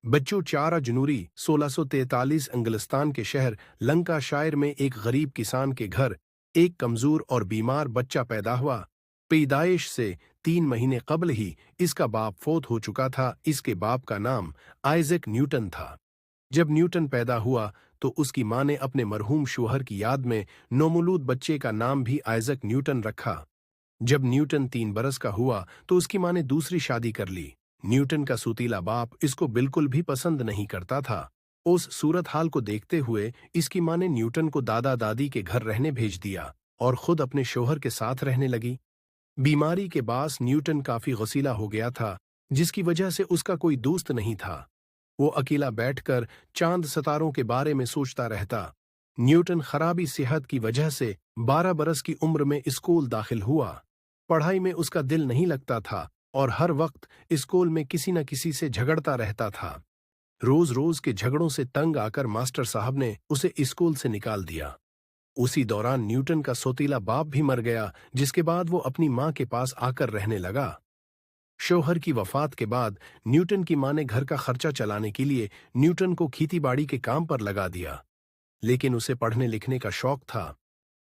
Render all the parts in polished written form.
बच्चों 4 जनवरी 1643 इंग्लिस्तान के शहर लंकाशायर में एक गरीब किसान के घर एक कमजोर और बीमार बच्चा पैदा हुआ। पैदाइश से 3 महीने कबल ही इसका बाप फौत हो चुका था। इसके बाप का नाम आइजैक न्यूटन था। जब न्यूटन पैदा हुआ तो उसकी मां ने अपने मरहूम शौहर की याद में नौमौलूद बच्चे का नाम भी आइजैक न्यूटन रखा। जब न्यूटन 3 बरस का हुआ तो उसकी मां ने दूसरी शादी कर ली। न्यूटन का सुतीला बाप इसको बिल्कुल भी पसंद नहीं करता था। उस सूरत हाल को देखते हुए इसकी मां ने न्यूटन को दादा दादी के घर रहने भेज दिया और खुद अपने शौहर के साथ रहने लगी। बीमारी के बास न्यूटन काफी गसीला हो गया था, जिसकी वजह से उसका कोई दोस्त नहीं था। वो अकेला बैठकर चांद सितारों के बारे में सोचता रहता। न्यूटन खराबी सेहत की वजह से 12 बरस की उम्र में स्कूल दाखिल हुआ। पढ़ाई में उसका दिल नहीं लगता था और हर वक्त स्कूल में किसी न किसी से झगड़ता रहता था। रोज रोज के झगड़ों से तंग आकर मास्टर साहब ने उसे स्कूल से निकाल दिया। उसी दौरान न्यूटन का सौतीला बाप भी मर गया, जिसके बाद वो अपनी मां के पास आकर रहने लगा। शौहर की वफात के बाद न्यूटन की मां ने घर का खर्चा चलाने के लिए न्यूटन को खेतीबाड़ी के काम पर लगा दिया। लेकिन उसे पढ़ने लिखने का शौक था।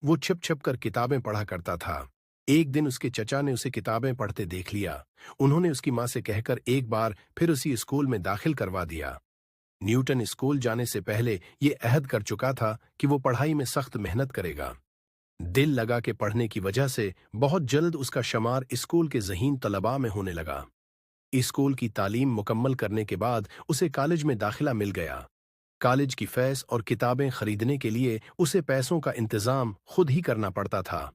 वो छिप छिप कर किताबें पढ़ा करता था। एक दिन उसके चचा ने उसे किताबें पढ़ते देख लिया। उन्होंने उसकी मां से कहकर एक बार फिर उसी स्कूल में दाखिल करवा दिया। न्यूटन स्कूल जाने से पहले ये अहद कर चुका था कि वो पढ़ाई में सख्त मेहनत करेगा। दिल लगा के पढ़ने की वजह से बहुत जल्द उसका शुमार स्कूल के ज़हीन तलबा में होने लगा। स्कूल की तालीम मुकम्मल करने के बाद उसे कॉलेज में दाखिला मिल गया। कॉलेज की फीस और किताबें खरीदने के लिए उसे पैसों का इंतजाम खुद ही करना पड़ता था।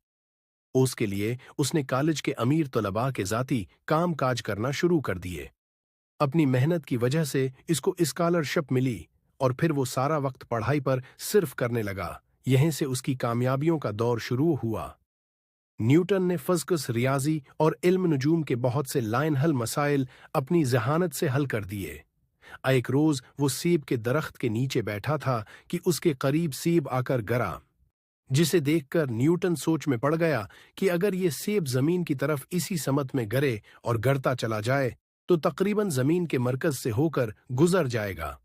उसके लिए उसने कॉलेज के अमीर तलबा के जाती काम काज करना शुरू कर दिए। अपनी मेहनत की वजह से इसको स्कॉलरशिप मिली और फिर वो सारा वक्त पढ़ाई पर सिर्फ करने लगा। यहीं से उसकी कामयाबियों का दौर शुरू हुआ। न्यूटन ने फिज़िक्स, रियाजी और इल्म नजूम के बहुत से लाइन हल मसाइल अपनी जहानत से हल कर दिए। एक रोज वो सेब के दरख्त के नीचे बैठा था कि उसके करीब सेब आकर गिरा, जिसे देखकर न्यूटन सोच में पड़ गया कि अगर ये सेब जमीन की तरफ इसी समत में गिरे और गिरता चला जाए तो तकरीबन जमीन के मरकज से होकर गुजर जाएगा।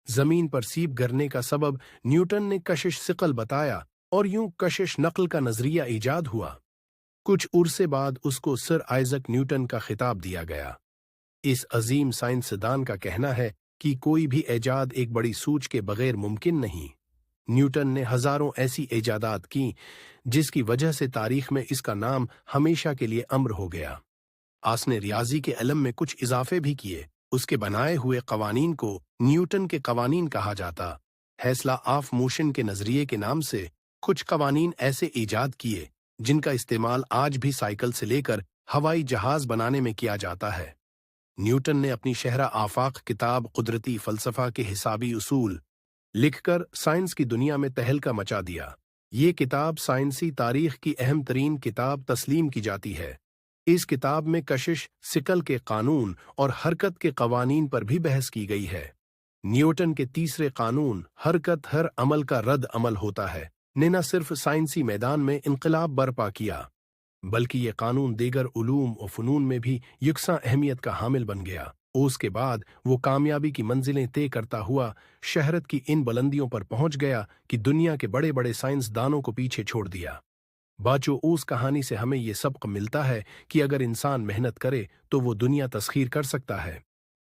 जमीन पर सेब गिरने का सबब न्यूटन ने कशिश सिकल बताया और यूं कशिश नकल का नजरिया ईजाद हुआ। कुछ उर्से बाद उसको सर आइजैक न्यूटन का खिताब दिया गया। इस अजीम साइंसदान का कहना है कि कोई भी ऐजाद एक बड़ी सूझ के बगैर मुमकिन नहीं। न्यूटन ने हजारों ऐसी ऐजादात की जिसकी वजह से तारीख में इसका नाम हमेशा के लिए अमर हो गया। उसने रियाजी के इल्म में कुछ इजाफे भी किए। उसके बनाए हुए कवानीन को न्यूटन के कवानीन कहा जाता। हैसला ऑफ मोशन के नजरिए के नाम से कुछ कवानीन ऐसे ईजाद किए जिनका इस्तेमाल आज भी साइकिल से लेकर हवाई जहाज बनाने में किया जाता है। न्यूटन ने अपनी शहरा आफाक किताब कुदरती फलसफा के हिसाबी उसूल लिखकर साइंस की दुनिया में तहलका मचा दिया। ये किताब साइंसी तारीख की अहम तरीन किताब तस्लीम की जाती है। इस किताब में कशिश, सिकल के कानून और हरकत के कवानीन पर भी बहस की गई है। न्यूटन के तीसरे कानून हरकत हर अमल का रद्द अमल होता है ने न सिर्फ साइंसी मैदान में इनकलाब बर्पा किया, बल्कि ये कानून दीगर उलूम और फ़नून में भी यकसा अहमियत का हामिल बन गया। उसके बाद वो कामयाबी की मंजिलें तय करता हुआ शहरत की इन बुलंदियों पर पहुंच गया कि दुनिया के बड़े बड़े साइंसदानों को पीछे छोड़ दिया। बाचो, उस कहानी से हमें ये सबक मिलता है कि अगर इंसान मेहनत करे तो वो दुनिया तस्खीर कर सकता है।